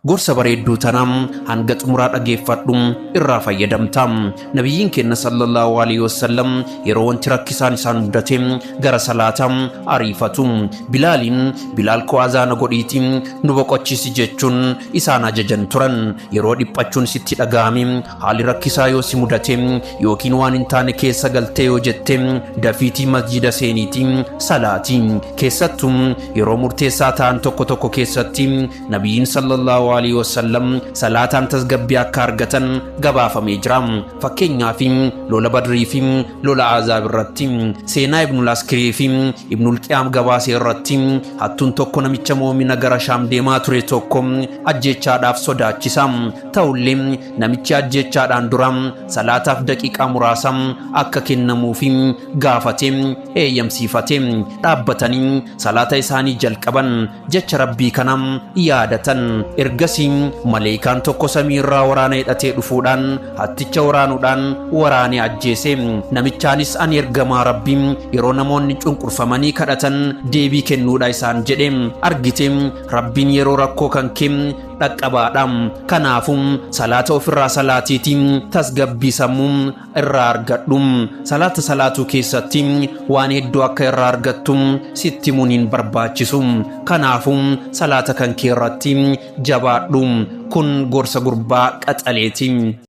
gorsa bareedduu tanam hanga xumuraa dhageeffadhu irraa fayyadamta. Nabiyyiin keenya sallallahu alaihi wasallam yeroo wanti rakkisaan isaan mudate gara salaatam ariifatu. Bilaal koo azaana godhiiti nu boqochisi jechuun isaan ajajan turan. Yeroo dhiphachuun sitti dhagahame haalli rakkisaa yoo si mudate yookiin waan hin taane keessa galtee yoo jette dafiitii masjida seeniiti salaati. Keessattuu yeroo murteessaa ta'an tokko keessatti nabiyyiin sallallahu alaihi wasallam salaataan tasgabbii akka argatan gabaafamee jira. Fakkeenyaaf lola Badrii fi lola Azaab irratti seenaa Ibnul Askirii fi Ibnul Qiyaam gabaasee irratti hattuun tokko namicha muumina gara Shaam deemaa ture tokko ajjeechaadhaaf sodaachisa. Ta'ullee namichi ajjeechaadhaan dura salaataaf daqiiqaa muraasa akka kennamuuf gaafate eeyyamsiifate. Dhaabbatanii salaata isaanii jalqaban jecha rabbii kanam yaadatan. Ergasii maleekaan tokko samiirraa waraana hidhatee dhufuudhaan hatticha waraanuudhaan waraanee ajjeese. Namichaanis ani ergamaa rabbii yeroo namoonni cunqurfamanii kadhatan deebii kennuudha isaan jedhe argite. Rabbiin yeroo rakkoo kan kee dhaqqabaadha. Kanaafuu salaata ofirraa salaatiitiin tasgabbii sammuu irraa argadhu. Salaata salaatuu keessatti waan hedduu akka irraa argattu sitti muniin barbaachisu. Kanaafuu salaata kan kee irratti jabaadhu. Kun gorsa gurbaa qaxaleeti.